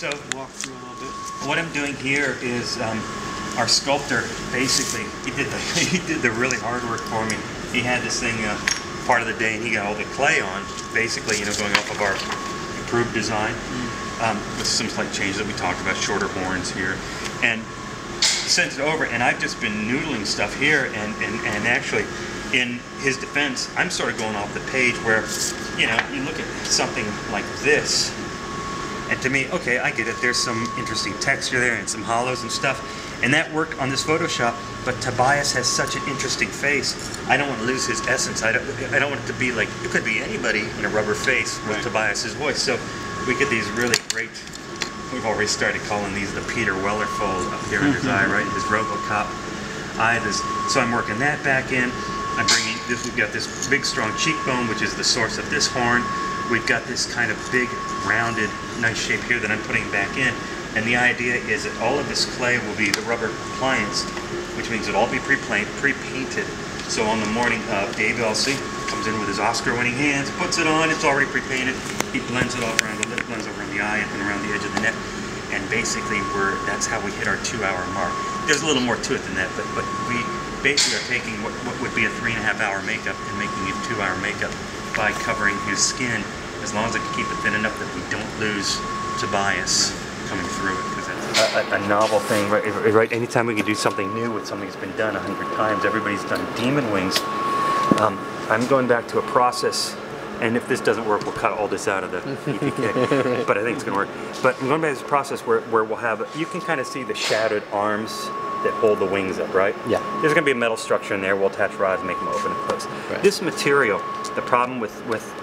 So walk through a little bit. what I'm doing here is our sculptor basically he did the really hard work for me. He had this thing part of the day and he got all the clay on, basically, you know, going off of our approved design with some slight changes that we talked about, shorter horns here, and sent it over. And I've just been noodling stuff here, and actually, in his defense, I'm sort of going off the page where, you know, you look at something like this. And to me, okay, I get it. There's some interesting texture there and some hollows and stuff. And that worked on this Photoshop, but Tobias has such an interesting face. I don't want to lose his essence. I don't want it to be like, it could be anybody in a rubber face with Tobias's voice. So we get these really great, we've already started calling these the Peter Weller fold up here in his eye, right? His Robocop eye. So I'm working that back in. I'm bringing this, we've got this big strong cheekbone, which is the source of this horn. We've got this kind of big, rounded, nice shape here that I'm putting back in. And the idea is that all of this clay will be the rubber appliance, which means it'll all be pre-painted. So on the morning of Dave Elsey comes in with his Oscar-winning hands, puts it on, it's already pre-painted. He blends it off around the lip, blends over on the eye and around the edge of the neck. And basically, that's how we hit our 2-hour mark. There's a little more to it than that, but we basically are taking what would be a 3.5-hour makeup and making it 2-hour makeup by covering his skin, as long as I can keep it thin enough that we don't lose Tobias coming through it, because that's a novel thing, right? Anytime we can do something new with something that's been done 100 times, everybody's done demon wings. I'm going back to a process, and if this doesn't work, we'll cut all this out of the EPK, but I think it's going to work. But I'm going back to this process where we'll have, you can kind of see the shadowed arms that hold the wings up, right? Yeah. There's going to be a metal structure in there. We'll attach rods and make them open and close. Right. This material, the problem with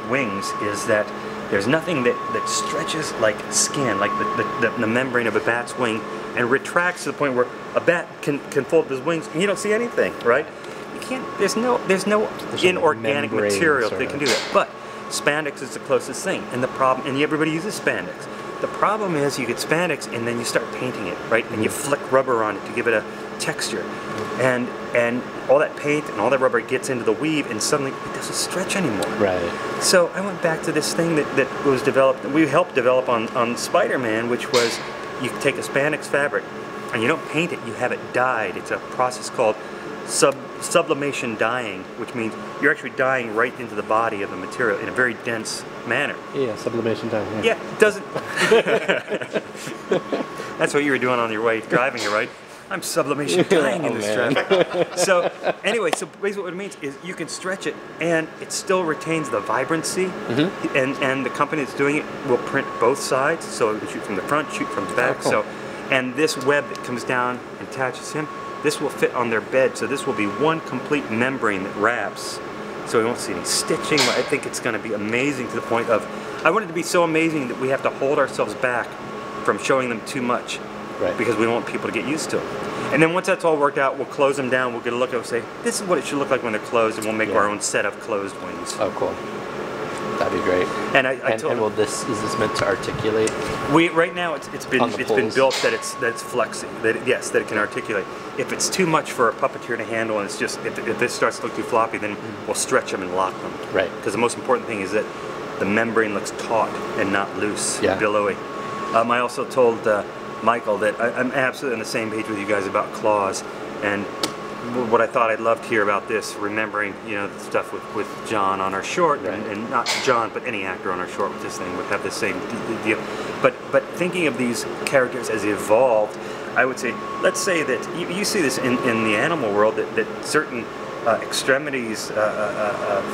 wings is that there's nothing that stretches like skin, like the membrane of a bat's wing, and retracts to the point where a bat can fold his wings and you don't see anything, right? You can't. There's no inorganic material that can do that. But spandex is the closest thing, and the problem, and everybody uses spandex. The problem is you get spandex and then you start painting it, right? And you flick rubber on it to give it a texture. And all that paint and all that rubber gets into the weave and suddenly it doesn't stretch anymore. Right. So I went back to this thing that was developed, we helped develop on Spider-Man, which was you take a spandex fabric and you don't paint it, you have it dyed. It's a process called sublimation dyeing, which means you're actually dyeing right into the body of the material in a very dense manner. Yeah, sublimation dyeing. Yeah, it doesn't. That's what you were doing on your way driving here, right? I'm sublimation dyeing in this traffic. So anyway, so basically what it means is you can stretch it and it still retains the vibrancy, and the company that's doing it will print both sides, so it can shoot from the front, shoot from the back. Oh, cool. So, and this web that comes down and attaches him, this will fit on their bed, so this will be one complete membrane that wraps, so we won't see any stitching. I think it's going to be amazing to the point of, I want it to be so amazing that we have to hold ourselves back from showing them too much, because we want people to get used to it. And then once that's all worked out, we'll close them down, we'll get a look and we'll say, this is what it should look like when they're closed, and we'll make our own set of closed wings. Oh, cool. That'd be great. And I told and is this meant to articulate? Right now it's been built that it's flexing, that it can articulate. If it's too much for a puppeteer to handle, and it's just if this starts to look too floppy, then we'll stretch them and lock them. Right. Because the most important thing is that the membrane looks taut and not loose, billowy. I also told Michael that I'm absolutely on the same page with you guys about claws, and what I thought I'd love to hear about this, remembering, you know, the stuff with John on our short, and not John, but any actor on our short with this thing would have the same deal. But thinking of these characters as evolved, I would say, let's say that you see this in the animal world, that certain extremities,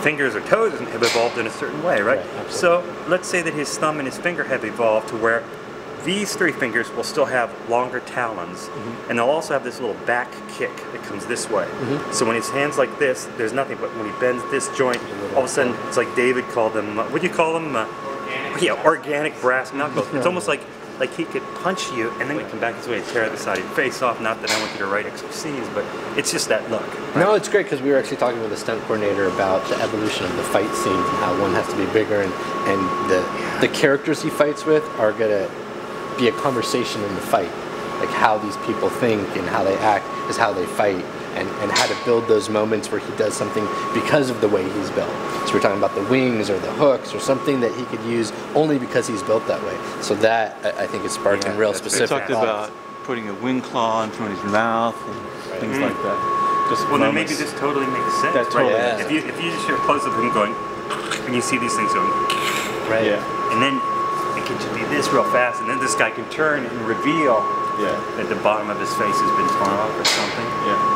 fingers or toes have evolved in a certain way, right? So let's say that his thumb and his finger have evolved to where these 3 fingers will still have longer talons, and they'll also have this little back kick that comes this way. So when his hand's like this, there's nothing, but when he bends this joint, all of a sudden, it's like David called them, what do you call them? Organic brass knuckles. It's almost like he could punch you, and then come back this way and tear the side of your face off. Not that I want you to write XOCs, but it's just that look. Right? No, it's great, because we were actually talking with a stunt coordinator about the evolution of the fight scenes and how one has to be bigger, and the characters he fights with are going to be a conversation in the fight. Like how these people think and how they act is how they fight. and how to build those moments where he does something because of the way he's built. So we're talking about the wings or the hooks or something that he could use only because he's built that way. So that, I think, is sparking real specific They talked about putting a wing claw in somebody's mouth and things like that. Just well, then moments. maybe this totally makes sense. That totally right? makes If you just hear close up him going, and you see these things going, right? Yeah. and then it can just be this real fast, and then this guy can turn and reveal Yeah. that the bottom of his face has been torn off or something. Yeah.